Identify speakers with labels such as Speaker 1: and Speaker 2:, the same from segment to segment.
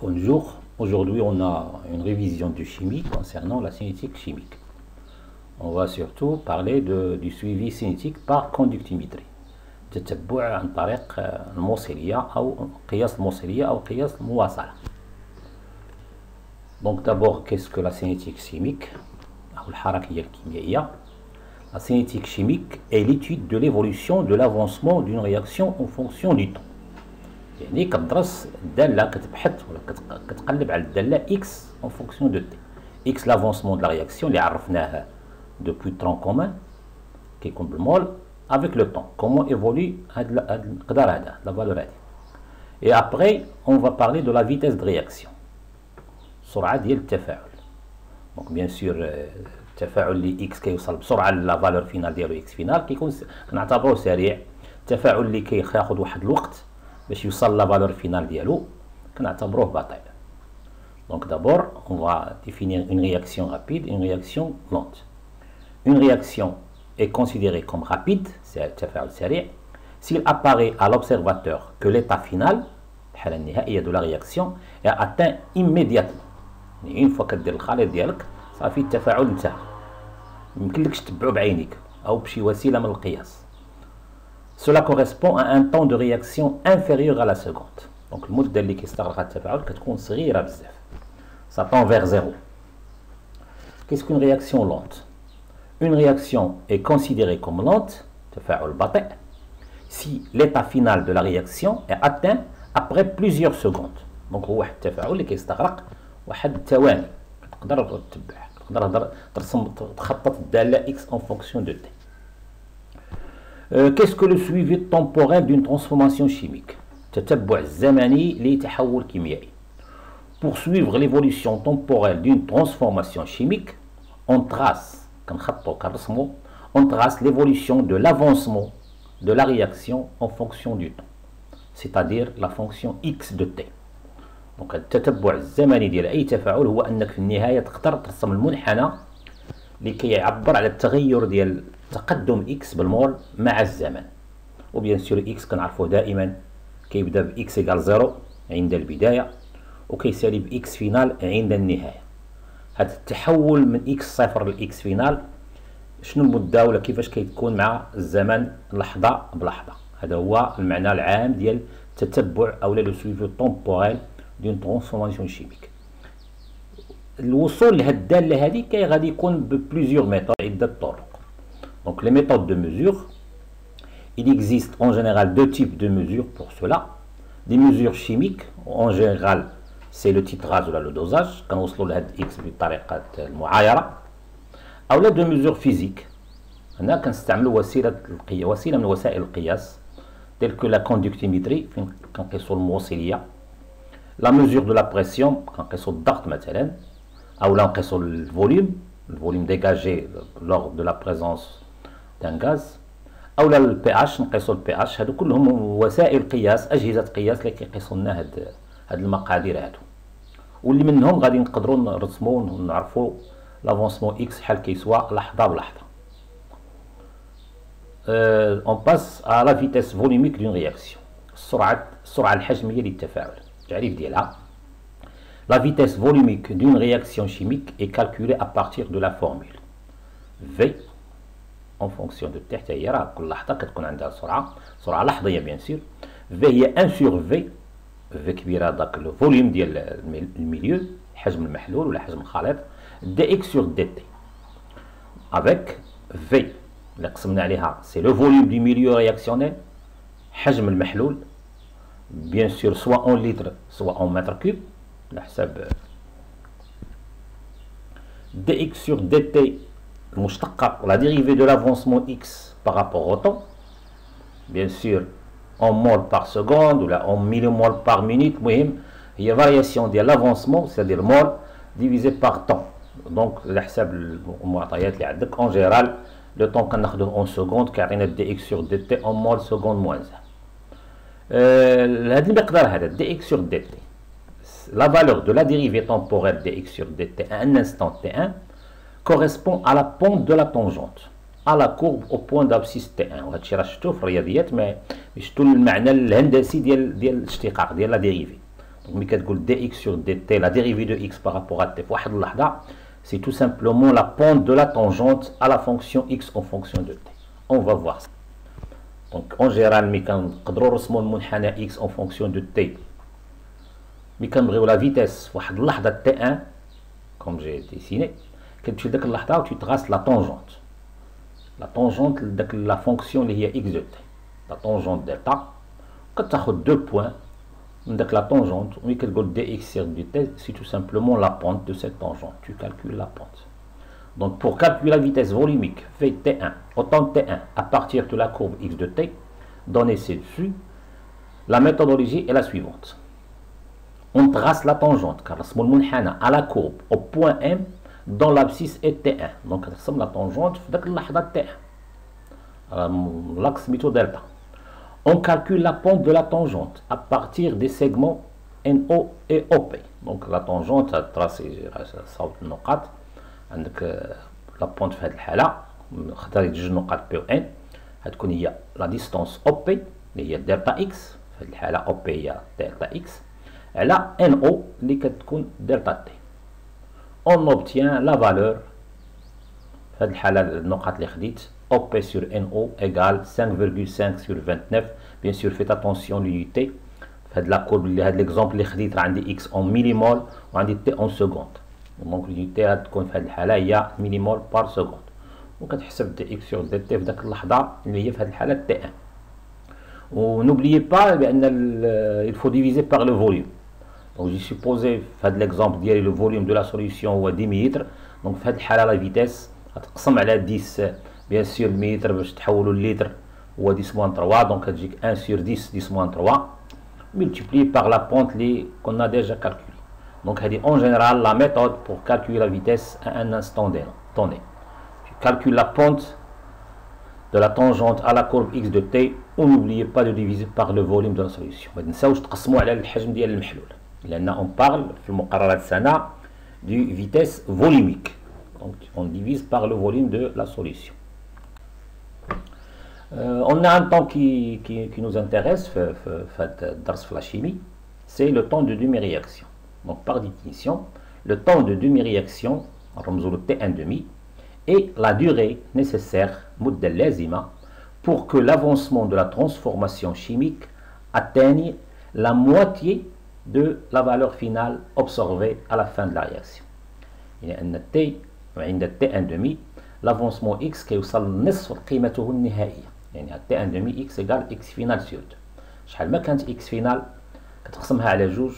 Speaker 1: Bonjour, aujourd'hui on a une révision de chimie concernant la cinétique chimique. On va surtout parler du suivi cinétique par conductimétrie. تتبع عن طريق الموصلية أو قياس الموصلية أو قياس المواصلة. Donc d'abord, qu'est-ce que la cinétique chimique أو الحركية الكيميائية? La cinétique chimique est l'étude de l'évolution de l'avancement d'une réaction en fonction du temps. يعني كتدرس الدالة، كتبحث ولا كتقلب على الدالة x en fonction de t. x l'avancement de la réaction اللي عرفناها depuis le tronc commun كيكون بالمول avec le temps. Comment évolue la valeur هذه. Et après on va parler de la vitesse de réaction. سرعة ديال التفاعل. Donc bien sûr التفاعل اللي x كيوصل بسرعة لا فالور فينال ديالو x فينال كيكون كنعتبروه سريع. التفاعل اللي كياخذ واحد الوقت باش يوصل لا فالور فينال ديالو كنعتبروه بطيء. Donc d'abord on va définir une réaction rapide et une réaction lente. Une réaction est considérée comme rapide, c'est التفاعل سريع, s'il apparaît à l'observateur que l'état final, الحالة النهائية de la réaction, est atteint immédiatement. يعني une fois كدير الخليط ديالك صافي التفاعل انتهى. ميمكنلكش تتبعو بعينيك أو بشي وسيلة من القياس. Cela correspond à un temps de réaction inférieur à la seconde. Donc المدة اللي كيستغرقها التفاعل كتكون صغيرة بزاف. Ça tend vers zéro. Qu'est-ce qu'une réaction lente? Une réaction est considérée comme lente, تفاعل بطيء, si l'état final de la réaction est atteint après plusieurs secondes. Donc هو واحد التفاعل اللي كيستغرق واحد الثواني. تقدر تتبع، تقدر ترسم تخطط الدالة x en fonction de t. Qu'est-ce que le suivi temporel d'une transformation chimique? التتبع الزمني لتحول كيميائي. Pour suivre l'évolution temporelle d'une transformation chimique, on trace on trace l'évolution de l'avancement de la réaction en fonction du temps, c'est-à-dire la fonction x de t. Donc التتبع الزمني ديال اي تفاعل هو انك في النهايه تقدر ترسم المنحنى اللي كيعبر على التغير ديال تقدم x بالمول مع الزمن. وبيان سور x كنعرفوه دائما كيبدا ب x = 0 عند البدايه وكيسالي ب x فينال عند النهايه. هذا التحول من x صفر ل x فينال شنو المده ولا كيفاش كيكون مع الزمن لحظه بلحظه. هذا هو المعنى العام ديال التتبع او لو سويفي طومبوريل دون ترانسفورماسيون شيميك. الوصول لهاد الداله هذه غادي يكون ببليزيور ميثود، عده طرق. Donc les méthodes de mesure, il existe en général deux types de mesures pour cela. Des mesures chimiques, en général c'est le titrage ولا le dosage, كنوصلوا لهاد x بطريقه المعايره. او لا دو mesure physique، هنا كنستعملوا وسيله من وسائل القياس telle que la conductimétrie فين كنقيسوا الموصليه. La mesure de la pression كنقيسوا الضغط مثلا، او لا نقيسوا الفوليوم dégagé lors de la présence d'un gaz، او لا البي اتش نقيسوا البي اتش. هادو كلهم وسائل قياس، اجهزه قياس اللي كيقيسوا لنا هاد المقادير هادو، واللي منهم غادي نقدروا نرسموا ونعرفوا لافونسمون اكس شحال كيسوا لحظه بلحظه. اون باس ا لا فيتيس فوليميك دون رياكسيون، السرعه الحجميه للتفاعل. التعريف ديالها: la vitesse volumique d'une réaction chimique est calculée à partir de la formule V en fonction de t. حتى هي راه كل لحظه كتكون عندها سرعه لحظيه بيان سور. V هي 1 sur V، V كبيره داك لو فوليوم ديال الميليو، حجم المحلول ولا حجم الخليط، dx sur dt avec V اللي قسمنا عليها سي لو فوليوم دو ميليو رياكسيونيل، حجم المحلول بيان سور سوا اون لتر سوا اون متر كوب على حساب dx sur dt المشتقة la dérivée de l'avancement x par rapport au temps, bien sûr en mol par seconde ou là en millimol par minute. المهم هي variation ديال l'avancement c'est-à-dire mol divisé par temps. donc على حساب المعطيات اللي عندك en général le temps كناخدوه en seconde كيعطينا dx sur dt en mol seconde moins 1. هذا المقدار هذا dx sur dt، la valeur de la dérivée temporelle dx sur dt à un instant t1 correspond à la pente de la tangente à la courbe au point d'abscisse T1. وهذا الشيء راه شفتوه في الرياضيات، ما شفتوا المعنى الهندسي ديال الاشتقاق ديال لا ديريفي. Donc ملي كتقول dx sur dt, la dérivée de x par rapport à t في واحد اللحظة, c'est tout simplement la pente de la tangente à la fonction x en fonction de t. On va voir ça. Donc en général ملي كنقدروا نرسموا المنحنى x en fonction de t, ملي كنبغيو la vitesse في واحد اللحظة t1 comme j'ai dessiné, كتمشي لديك اللحظة و tu traces la tangente. La tangente لديك la fonction اللي هي x de t. La tangente delta, كتاخد 2 points de la tangente, oui, que dx sur dt, c'est tout simplement la pente de cette tangente. Tu calcules la pente. Donc, pour calculer la vitesse volumique v t1, au temps t1, à partir de la courbe x de t, donnée ci-dessus, la méthodologie est la suivante. On trace la tangente, car à la courbe, au point M, dont l'abscisse est t1. Donc, on trace la tangente, t1. L'axe méthode delta. On calcule la pente de la tangente à partir des segments NO et OP. Donc la tangente tracée صوب النقاط عندك la pente في هذه الحالة خاطر جوج نقاط P و N غتكون هي la distance OP اللي هي دلتا X في هذه الحالة OP هي دلتا X على NO اللي كتكون دلتا T. On obtient la valeur في هذه الحالة النقاط اللي خديت OP sur NO égale 5,5 sur 29. Bien sûr, faites attention l'unité. Faites la courbe, l'exemple اللي خديت راه عندي x en millimol وعندي t en seconde. Donc l'unité غتكون في هذه الحالة هي millimol par seconde. وكتحسب dx sur dt في ذاك اللحظة اللي هي في هذه الحالة t1. ونوبليي با بأن il faut diviser par le volume. Donc j'ai supposé في هذا l'exemple ديالي le volume de la solution هو 10 متر. Donc في هذه الحالة la vitesse غتقسم على 10. Bien sûr, le mètre, باش تحولوا للتر هو 10 moins 3, donc تجيك 1 sur 10 moins 3 multiplié par la pente qu'on a déjà calculée. Donc en général la méthode pour calculer la vitesse à un instant donné. Tu calcules la pente de la tangente à la courbe x de t, ou n'oubliez pas de diviser par le volume de la solution. ما تنساوش تقسموا على الحجم ديال المحلول لأن on parle في المقررات السنة du vitesse volumique. Donc on divise par le volume de la solution. On a un temps qui nous intéresse, dans la chimie, c'est le temps de demi-réaction. Donc par définition, le temps de demi-réaction, le T1,5, est la durée nécessaire, pour que l'avancement de la transformation chimique atteigne la moitié de la valeur finale observée à la fin de la réaction. عند T1,5, l'avancement x كيوصل نصف قيمته النهائية. يعني T1,5 x égale x final sur 2. شحال ما كانت x final كتقسمها على جوج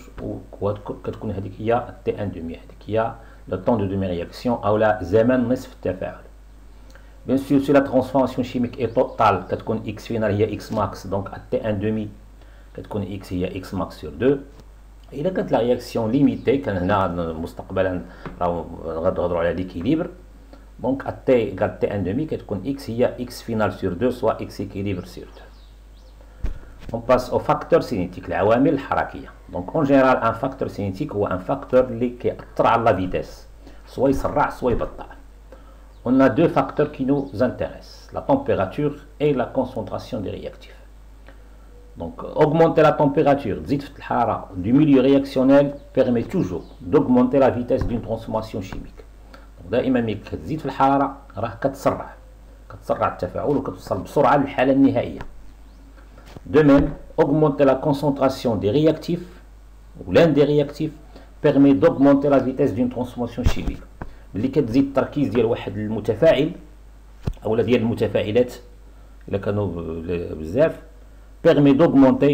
Speaker 1: وكتكون هذيك هي T1,5 هذيك هي le temps de demi-réaction أو لا زمن نصف التفاعل. Bien sûr, si la transformation chimique est totale كتكون x final هي x max, donc T1,5 كتكون x هي x max sur 2. إذا كانت la réaction limitée كان هنا مستقبلا راهو غنهضروا على l'équilibre. Donc à t égale T1,5 كتكون x هي x final sur 2 soit x équilibre sur 2. On passe au facteur cinétique, العوامل الحركية. Donc en général un facteur cinétique هو un facteur اللي كيأثر على la vitesse, soit يسرع soit يبطئ. On a deux facteurs qui nous intéressent, la température et la concentration des réactifs. Donc augmenter la température تزيد في الحرارة du milieu réactionnel permet toujours d'augmenter la vitesse d'une transformation chimique. دائما ملي كتزيد في الحرارة راه كتسرع التفاعل وكتوصل بسرعة للحالة النهائية. De même, augmenter la concentration des réactifs ou l'un des réactifs permet d'augmenter la vitesse d'une transformation chimique. ملي كتزيد التركيز ديال واحد المتفاعل أو ديال المتفاعلات إلا كانوا بزاف permet d'augmenter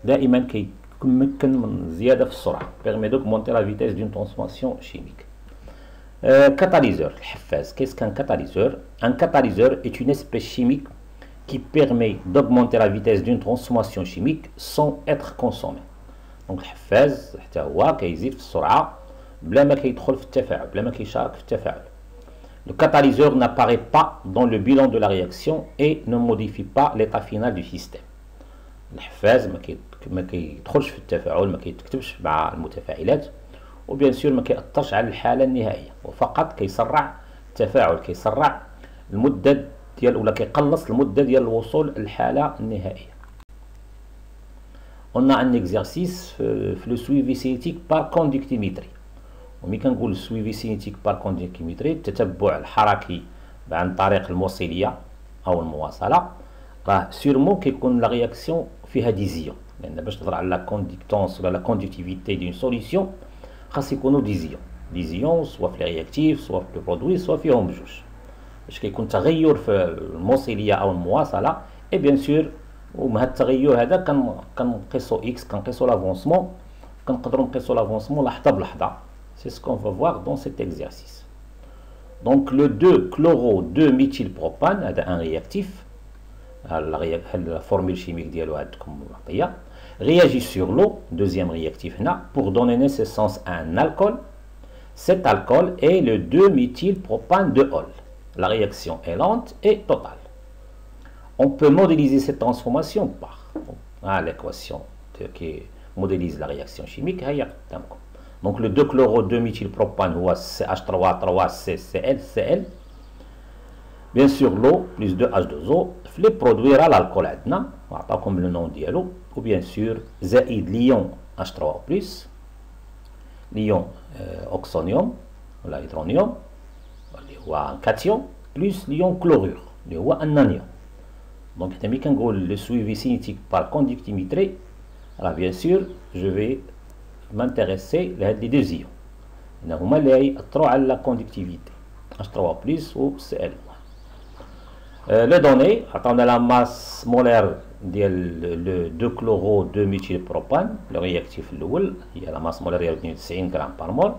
Speaker 1: دائما كيمكن من زيادة في السرعة permet d'augmenter la vitesse d'une transformation chimique. Catalyseur, qu'est-ce qu'un catalyseur? Un catalyseur est une espèce chimique qui permet d'augmenter la vitesse d'une transformation chimique sans être consommé. Donc الحفاز حتى هو كيزيد في السرعة بلا ما كيدخل في التفاعل بلا ما كيشارك في التفاعل. Le catalyseur n'apparaît pas dans le bilan de la réaction et ne modifie pas l'état final du système. الحفاز ما كيدخلش في التفاعل ما كيتكتبش مع المتفاعلات وبيان سور ما كيأثرش على الحالة النهائية وفقط كيسرع التفاعل كيسرع المدة ديال ولا كيقلص المدة ديال الوصول للحالة النهائية. on a un exercice le suivi cinétique par conductimétrie. وملي كنقول السويفي سينيتيك بار كونديكتيمتري التتبع الحركي عن طريق الموصليه او المواصله راه سيرمون كيكون لا رياكسيون فيها ديزيون لان باش تهضر على لا كونديكتونس ولا لا كونديكتيفيتي دون سوليسيون خاص يكونوا ديزيون سوا في رياكتيف سوا في البرودوي سوا فيهم بجوج باش كيكون تغير في الموصليه او المواصله اي بيان سور ومع هذا التغير هذا كنقيسو اكس كنقيسو لافونسمون كنقدروا نقيسو لافونسمون لحظه بلحظه. C'est ce qu'on va voir dans cet exercice. Donc le 2-chloro-2-méthylpropane, c'est un réactif, la formule chimique réagit sur l'eau, deuxième réactif, pour donner naissance à un alcool. Cet alcool est le 2-méthylpropane de Hall. La réaction est lente et totale. On peut modéliser cette transformation par l'équation qui modélise la réaction chimique. Donc le 2-chloro-2-méthylpropane ou CH3-3-CCl, bien sûr l'eau plus 2H2O, les produira l'alcool comme le nom dialo, ou bien sûr zaïd l'ion H3O+, l'ion oxonium, ou l'hydronium, ou un cation, plus l'ion chlorure, ou un anion. Donc le suivi cinétique par conductimétrie, alors bien sûr je vais m'intéresser à les deux ions. هما اللي يأثروا على la conductivité H3+ ou Cl-. Les données, عطاونا la masse molaire ديال le 2-chloro-2-méthylpropane, le réactif الأول هي la masse molaire ديالو 92 غرام par mol.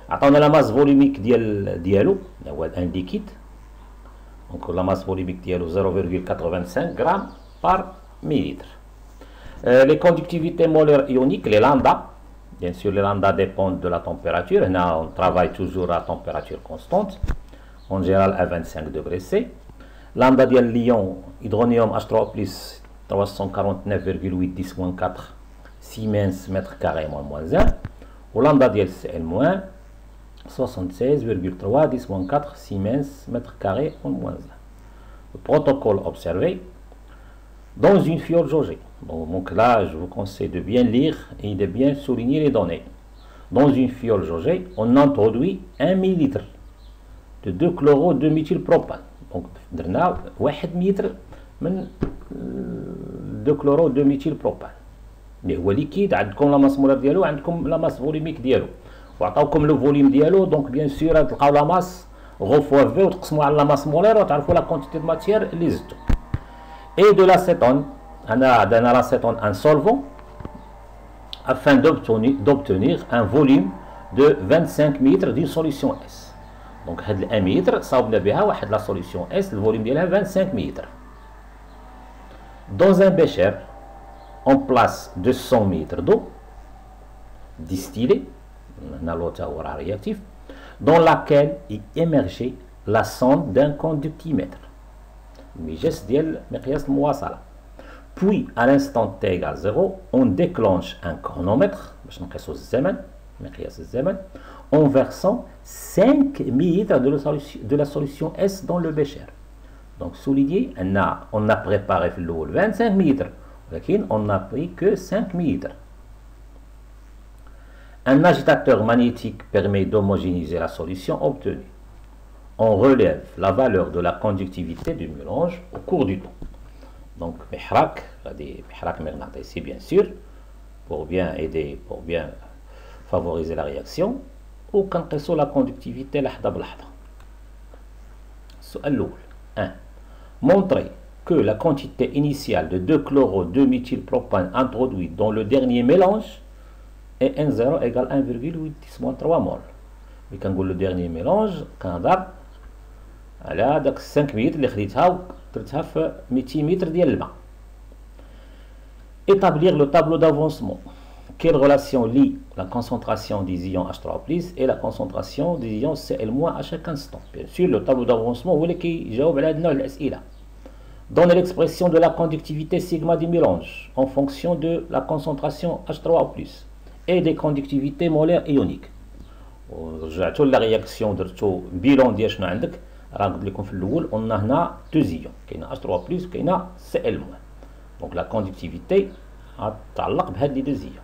Speaker 1: عطاونا la masse volumique ديالو هو un liquide. Donc la masse volumique ديالو 0,85 grammes par millilitre. Les conductivités molaires ioniques, les lambda. Bien sûr, les lambda dépendent de la température. Là, on travaille toujours à température constante, en général à 25 degrés C. Lambda de l'ion hydronium H3+, 349,8 10-4 Siemens mètre carré moins 1. Ou lambda de Cl-, 76,3 10-4 Siemens mètre carré moins 1. Le protocole observé dans une fiole jaugée. Donc là, je vous conseille de bien lire et de bien souligner les données. Dans une fiole jaugée, on introduit 1 ml de 2-chloro-2-méthylpropane. Donc, on a 1 ml de 2-chloro-2-méthylpropane. Mais هو liquide, عندكم la masse molaire ديالو, عندكم la masse volumique ديالو. وعطاوكم le volume ديالو, donc bien sûr, تلقاو la masse غفوة في وتقسموا على la masse molaire وتعرفوا la quantité de matière اللي زدتو. Et de l'acétone, on a dans l'acétone un solvant afin d'obtenir un volume de 25 ml d'une solution S. Donc 1 ml صاوبنا بها واحد la solution S, le volume ديالها 25 ml. Dans un bécher, on place 200 ml d'eau distillée, on a l'autre réactif, dans laquelle est émergée la sonde d'un conductimètre. Puis, à l'instant t égale 0, on déclenche un chronomètre en versant 5 ml de la solution S dans le bécher. Donc, souligner, on a préparé le 25 ml, mais on n'a pris que 5 ml. Un agitateur magnétique permet d'homogénéiser la solution obtenue. On relève la valeur de la conductivité du mélange au cours du temps. Donc, mihrak magnétique, bien sûr, pour bien aider, pour bien favoriser la réaction, ou quand on la conductivité, lahda blahda. Su'al l'oul. 1. Montrer que la quantité initiale de 2-chloro-2-méthylpropane introduite dans le dernier mélange est N0 égale 1,8-3 mol. Mais quand on le dernier mélange, quand on على داك 5 متر اللي خديتها ودرتها في 200 متر ديال الماء. Établir le tableau d'avancement. Quelle relation lie la concentration des ions H3+ et la concentration des ions Cl- à chaque instant. Bien sûr, le tableau d'avancement هو اللي كيجاوب على هاد النوع الأسئلة. Donne l'expression de la conductivité sigma du mélange en fonction de la concentration H3+ et des conductivités molaires ioniques. ورجعتوا لا رياكسيون درتو بيلون ديال شنو عندك. راه قلت لكم في الاول قلنا هنا 2 ions كاينه H3+ وكاينه Cl-. Donc la conductivité غتعلق بهاد لي دوزيام.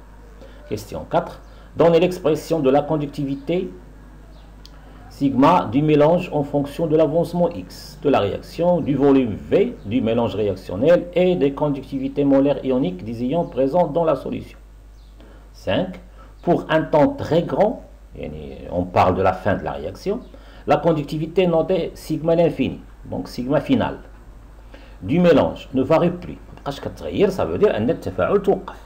Speaker 1: Question 4. Donnez l'expression de la conductivité sigma du mélange en fonction de l'avancement X, de la réaction, du volume V, du mélange réactionnel et des conductivités molaires ioniques des ions présents dans la solution. 5. Pour un temps très grand, on parle de la fin de la réaction, la conductivité notée sigma l'infini, donc sigma final, du mélange ne varie plus. Ça veut dire que le تفاعل توقف.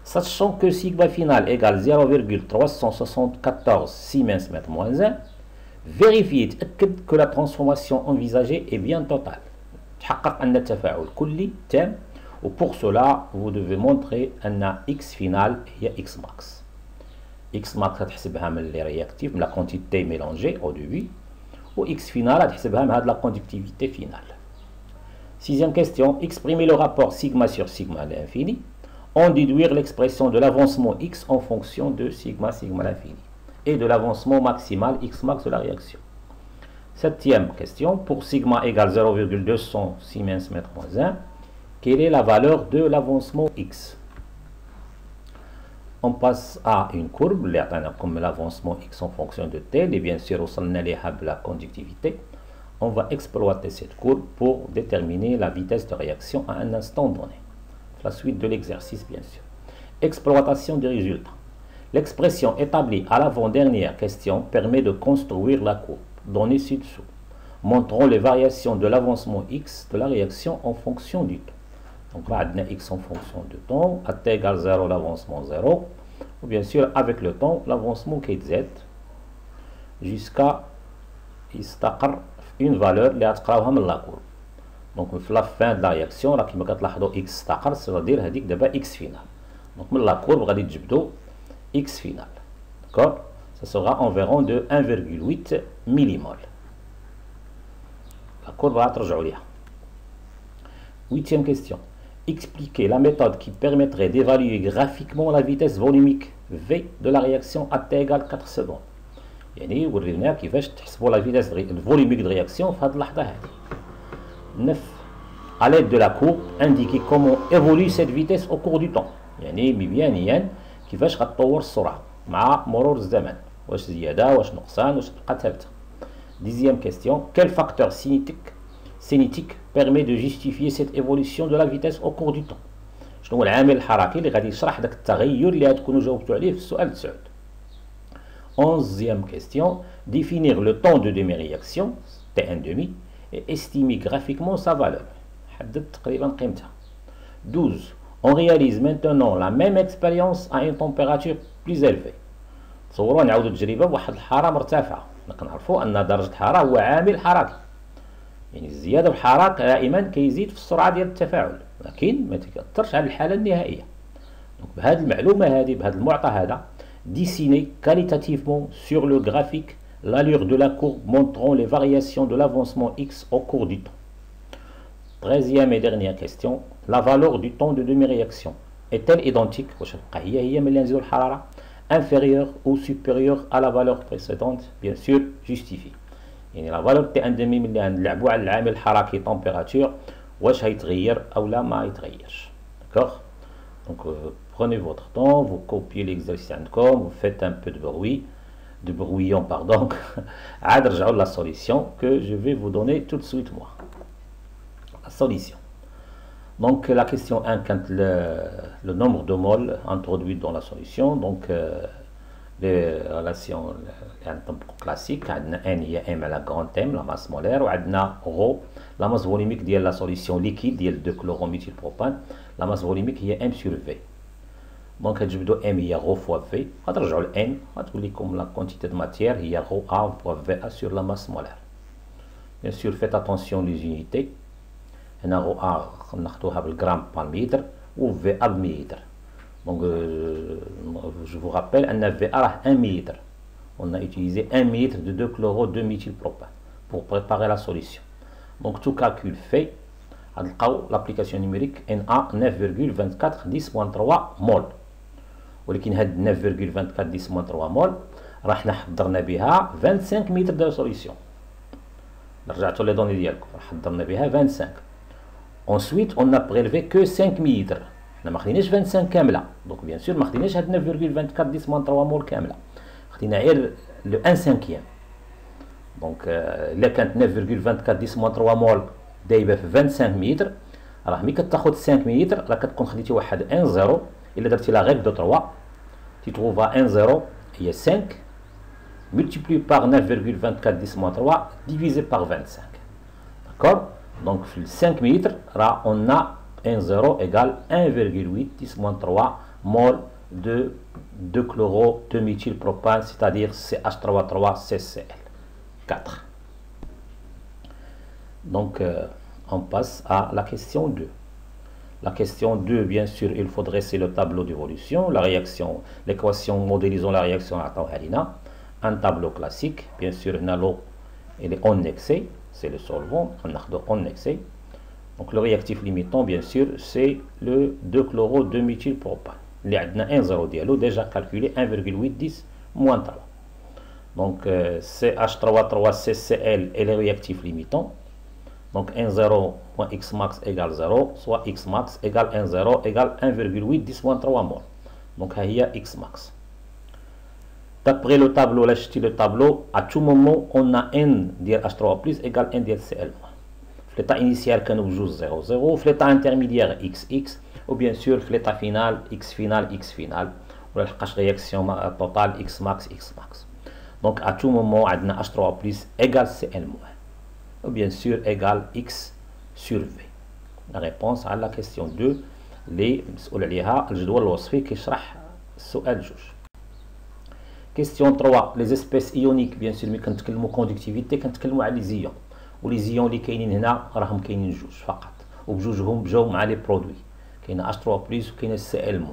Speaker 1: Sachant que sigma final égale 0,374 Siemens mètre moins 1, vérifiez que la transformation envisagée est bien totale. تحقق أن التفاعل كلي تام, ou pour cela vous devez montrer أن X final هي X max. X max تحسبها من les réactifs, من la quantité mélangée au début, ou X final تحسبها من la conductivité finale. Sixième question, exprimer le rapport sigma sur sigma à l'infini, en déduire l'expression de l'avancement X en fonction de sigma sigma à l'infini et de l'avancement maximal X max de la réaction. Septième question, pour sigma égale 0,200 Siemens mètre moins 1, quelle est la valeur de l'avancement X? On passe à une courbe, comme l'avancement X en fonction de T, et bien sûr, on a la conductivité. On va exploiter cette courbe pour déterminer la vitesse de réaction à un instant donné. La suite de l'exercice, bien sûr. Exploitation des résultats. L'expression établie à l'avant-dernière question permet de construire la courbe donnée ci-dessous, montrant les variations de l'avancement X de la réaction en fonction du temps. Donc là, on a X en fonction du temps, à T égale 0, l'avancement 0, ou bien sûr, avec le temps, l'avancement qui est Z, jusqu'à une valeur اللي غتقراوها من لا كورب. دونك في لا فان د لا رياكسيون راه كيما كتلاحظوا اكس استقر سيتادير هذيك دابا اكس فينال. دونك من لا كورب غادي تجبدوا اكس فينال. داكور ça sera environ de 1,8 millimol. La courbe va ترجعوا ليها. Huitième question. Expliquez la méthode qui permettrait d'évaluer graphiquement la vitesse volumique V de la réaction à T égale 4 secondes. يعني ورينا كيفاش تحسبوا لا فيتاس الفوليميك دو رياكسيون في هذه اللحظه هذه. 9 à l'aide de la courbe indiquer comment évolue cette vitesse au cours du temps. يعني مبيانيا كيفاش غتطور السرعه مع مرور الزمن، واش زياده واش نقصان واش تبقى ثابته. Dixième question, quel facteur cinétique permet de justifier cette évolution de la vitesse au cours du temps? شنو هو العامل الحركي اللي غادي يشرح داك التغير اللي غتكونوا جاوبتوا عليه في السؤال 9. Onzième question, définir le temps de demi-réaction, T1,5, et estimer graphiquement sa valeur. 12. On réalise maintenant la même expérience à une température plus élevée. تصوروا نعاودوا التجربة بواحد الحرارة مرتفعة. كنعرفوا أن درجة الحرارة هو عامل حركي. يعني الزيادة في الحرارة دائما كيزيد في السرعة ديال التفاعل، لكن ما تأثرش على الحالة النهائية. بهذه المعلومة هذه، بهذا المعطى هذا، dessiner qualitativement sur le graphique l'allure de la courbe montrant les variations de l'avancement X au cours du temps. 13e et dernière question, la valeur du temps de demi-réaction est-elle identique inférieure ou supérieure à la valeur précédente? Bien sûr, justifiée. يعني la valeur T1,5 ملي غنلعبوا على العامل الحركي température واش هيتغير او لا ما يتغيرش. D'accord? Donc prenez votre temps, vous copiez l'exercice عندكم, vous faites un peu de brouillon, pardon. عاد رجعوا la solution que je vais vous donner tout de suite moi. La solution. Donc la question 1, quand le nombre de moles introduit dans la solution, donc les relations classiques, عندنا N هي M à la grande M, la masse molaire, وعندنا ρ la masse volumique ديال la solution liquide ديال 2 chlorométhylpropane, la masse volumique هي M sur V. Donc غتجبدوا M هي ρ fois V, غترجعوا ل N, غتقول لكم la quantité de matière هي ρ A fois VA sur la masse molaire. Bien sûr, faites attention les unités. هنا ρ A ناخذوها بالغرام par litre و VA بالمليلتر. Donc je vous rappelle أن VA راه 1 millilitre. On a utilisé 1 millilitre de 2-chloro-2-méthylpropane pour préparer la solution. Donc tout calcul fait, l'application numérique NA 9,24 10-3 mol. ولكن هاد 9,24 10-3 mol راح حضرنا بها 25 متر de solution. رجعتوا لي دوني ديالكم، حضرنا بها 25. Ensuite, on n'a prélevé que 5 millilitres. حنا ما خديناش 25 كامله، دونك بيان سور ما خديناش هاد 9.24 10 moins 3 مول كامله، خدينا غير لو 1 سانكيام. دونك الا كانت 9.24 10 moins 3 مول دايبه في 25 متر، راه ملي كتاخد 5 متر راه كتكون خديتي واحد 1 0. الا درتي لا ريغل دو 3 تي تروفا 1 0 هي 5 multiplié par 9.24 10 moins 3 divisé par 25. D'accord? Donc, 5 mètres, là, on a 1 0 égale 1,8 10 moins 3 mol de 2-chloro-2-méthylpropane, c'est-à-dire CH3,3-CCl. 4. Donc, on passe à la question 2. La question 2, bien sûr, il faut dresser le tableau d'évolution, la réaction, l'équation, modélisons la réaction à Tawharina. Un tableau classique, bien sûr, l'eau il est en excès, c'est le solvant, on a en excès. Donc le réactif limitant, bien sûr, c'est le 2-chloro-2-méthylpropane. Il y a 1 0 dialogue déjà calculé 1,8 10 moins 3. Donc CH3,3-CCl est le réactif limitant. Donc 1 0 moins X max égale 0, soit X max égale 1 0 égale 1,8 10 moins 3 mol. Donc il y a X max. D'après le tableau, là, le tableau, à tout moment, on a n ديال H3 plus égale n ديال Cl-. في l'état initial, كانوا بجوج 0 0, في l'état intermédiaire x x, ou bien sûr في l'état final x final x final, ولا لحقاش réaction totale x max x max. Donc à tout moment, عندنا H3 plus égale Cl-, ou bien sûr égale x sur V. La réponse à la question 2 اللي مسؤول عليها الجدول الوصفي كيشرح السؤال جوج. Question 3. Les espèces ioniques, bien sûr, mais quand on parle de conductivité, quand on parle des ions. Ou les ions qui sont هنا راهم كاينين جوج فقط. وبجوجهم بجاو مع لي برودوي. كاين H3+ وكاين Cl-.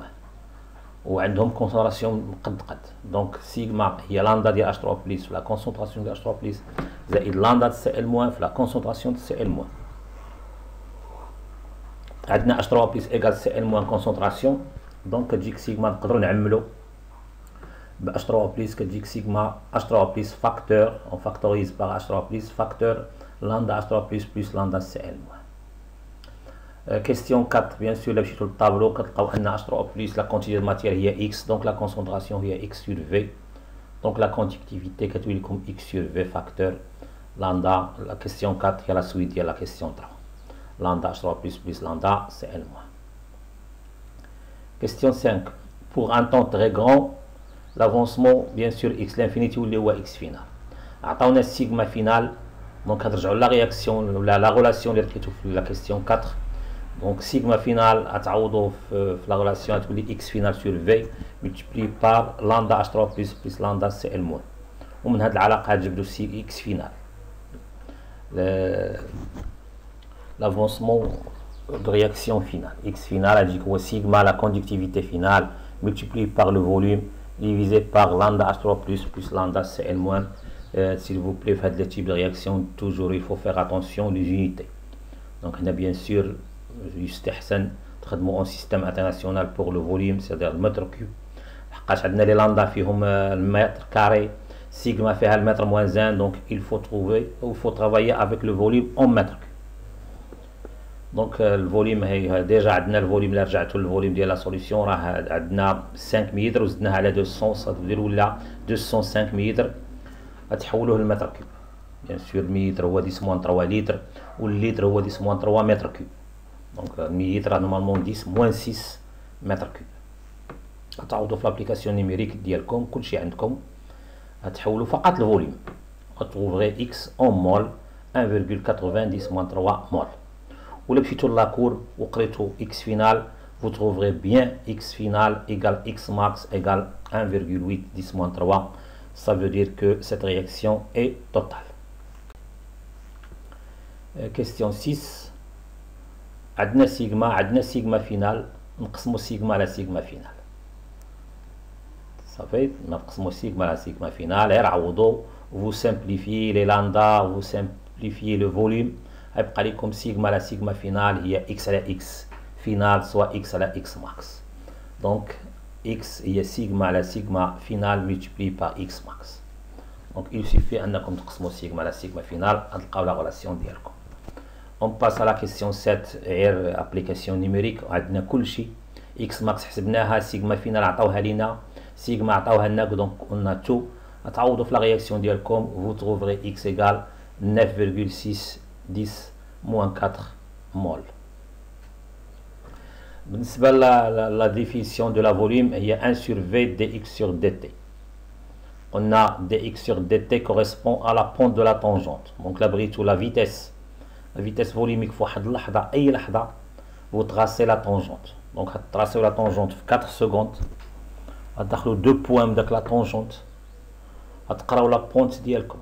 Speaker 1: وعندهم كونسنتراسيون قد. دونك سيغما هي لاندا ديال H3+ في لا كونسنتراسيون ديال H3+ زائد لاندا د Cl- في لا كونسنتراسيون د Cl-. عندنا H3+ égale Cl- كونسنتراسيون. دونك كتجيك سيغما نقدروا نعملوا H3 plus que sigma H3 plus facteur, on factorise par H3 plus facteur lambda H3 plus lambda Cl-. Question 4, bien sûr, le tableau, H3 plus la quantité de matière est X, donc la concentration est X sur V. Donc la conductivité est comme X sur V facteur lambda. La question 4, il y a la suite, il y a la question 3. Lambda H3 plus lambda Cl-. Question 5, pour un temps très grand, l'avancement, bien sûr, x l'infinity ou le x final. On a sigma final, donc on la réaction, la relation de la question 4. Donc sigma final, la relation entre x final sur v multiplié par lambda h3 plus lambda cl-. ومن هذه العلاقة تجبدوا سي x final. L'avancement de réaction finale. X final a dit que sigma la conductivité finale multiplié par le volume divisé par lambda H3 plus lambda Cl-. S'il vous plaît, faites le type de réaction, toujours il faut faire attention aux unités. Donc on a bien sûr juste traitement en système international pour le volume, c'est-à-dire le mètre cube. حقاش عندنا les lambda فيهم المètre carré, sigma فيها le mètre moins 1, donc il faut travailler avec le volume en mètre cube. Donc le volume هي déjà عندنا الفوليوم اللي رجعتو للفوليوم ديال لا سوليسيون راه عندنا 5 متر وزدناها على 200 صافي ولا 205 متر غتحولوه للمتر كوب. بيان سور المتر هو 10 moins 3 لتر والليتر هو 10 moins 3 متر كوب. دونك المتر نورمالمون 10 moins 6 متر كوب. غتعوضوا في لابليكاسيون نيميريك ديالكم كلشي عندكم غتحولوا فقط الفوليوم غتروفغي x en mol 1,90 moins 3 mol. Ou le petit tour de la courbe, ou x final, vous trouverez bien x final égale x max égale 1,8 10 moins 3. Ça veut dire que cette réaction est totale. Question 6. عندنا sigma final, نقسمو sigma على sigma final. صافي نقسمو sigma على sigma final, غير عوضو, vous simplifiez les lambda, vous simplifiez le volume. يبقى لكم سيغما على سيغما فينال هي x على x فينال سوا x على x max. دونك x هي سيغما على سيغما فينال ملتيبلي بار x max. دونك il suffit انكم تقسموا سيغما على سيغما فينال غتلقاو لا غولاسيون ديالكم. On passe à la question 7 غير ابليكاسيون نيميريك. عندنا كلشي اكس ماكس حسبناها، سيغما فينال عطاوها لينا، سيغما عطاوها لنا، دونك قلنا تو تعوضوا في لا رياكسيون ديالكم vous trouverez x égale 9,610 moins 4 mol. بالنسبة la définition de la volume هي 1 sur v dx sur dt. On a dx sur dt correspond à la pente de la tangente. Donc la brite ou la vitesse volumique في واحد اللحظة أي لحظة vous tracez la tangente. Donc tracez la tangente في 4 secondes. غتدخلوا 2 points من داك la tangente. غتقراو لا بونت ديالكم.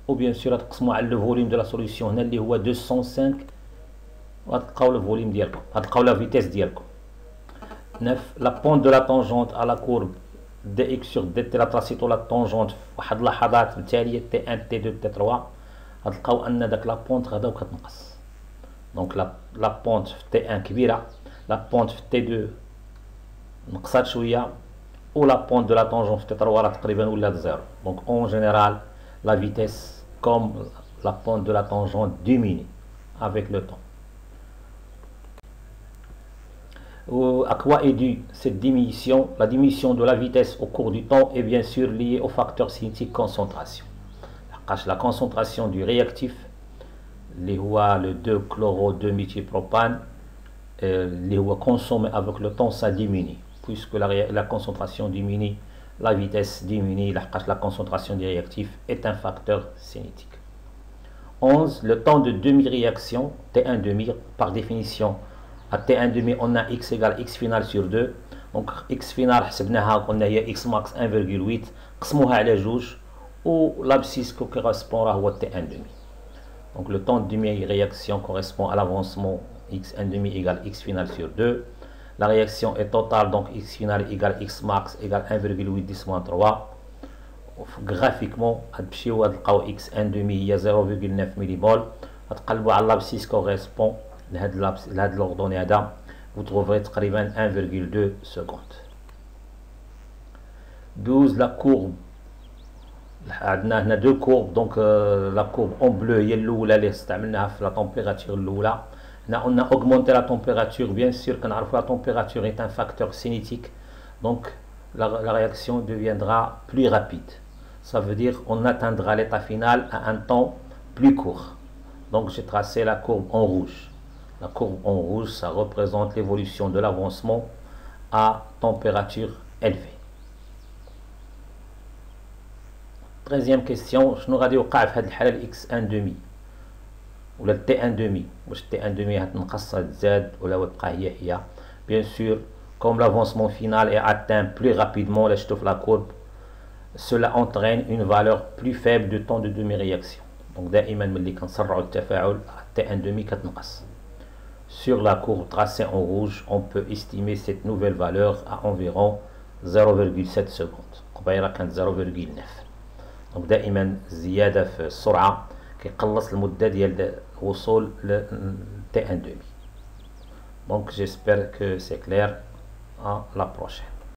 Speaker 1: ou bien sûr غتقسموا على le volume de la solution هنا اللي هو 205 غتلقاو le volume ديالكم، غتلقاو la vitesse ديالكم. 9 la pente de la tangente à la courbe dx sur dt لا تراسيتو لا tangente واحد اللحظات متاليه t1 t2 t3 غتلقاو ان داك لا بونت غدا وكتنقص. دونك لا بونت في t1 كبيره، لا بونت في t2 نقصات شويه، ou la pente de la tangente في t3 راه تقريبا ولات زيرو. دونك en général la vitesse comme la pente de la tangente diminue avec le temps. À quoi est due cette diminution? La diminution de la vitesse au cours du temps est bien sûr liée au facteur cinétique concentration. La concentration du réactif, اللي هو le 2-chloro-2-méthylpropane, اللي هو consommé avec le temps, ça diminue. Puisque la concentration diminue, la vitesse diminue, la concentration du réactif est un facteur cinétique. 11. Le temps de demi-réaction, T1 demi, par définition, à T1 demi, on a x égale x final sur 2. Donc x final, on a x max 1,8, قسموها على جوج, ou l'abscisse qui correspond à T1 demi. Donc le temps de demi-réaction correspond à l'avancement x1 demi égale x final sur 2. La réaction est totale, donc x final égale x max égale 1,8 10 moins 3. Graphiquement, x1 demi il y a 0,9 millimol. L'abscisse correspond à l'ordonnée Adam. Vous trouverez 1,2 secondes. 12. La courbe. On a deux courbes, donc la courbe en bleu, il y a la température. On a augmenté la température, bien sûr que la température est un facteur cinétique, donc la réaction deviendra plus rapide. Ça veut dire qu'on atteindra l'état final à un temps plus court. Donc j'ai tracé la courbe en rouge. La courbe en rouge, ça représente l'évolution de l'avancement à température élevée. 13e question, je nous radis au cas de x1 demi. Ou le T1 demi, T1 demi bien sûr, comme l'avancement final est atteint plus rapidement, la courbe, cela entraîne une valeur plus faible de temps de demi-réaction. Donc T1 demi sur la courbe tracée en rouge, on peut estimer cette nouvelle valeur à environ 0,7 secondes. 0,9. Donc دائما زيادة في السرعة كيقلص المدة ديال الوصول ل T1 demi. Donc j'espère que c'est clair. À la prochaine.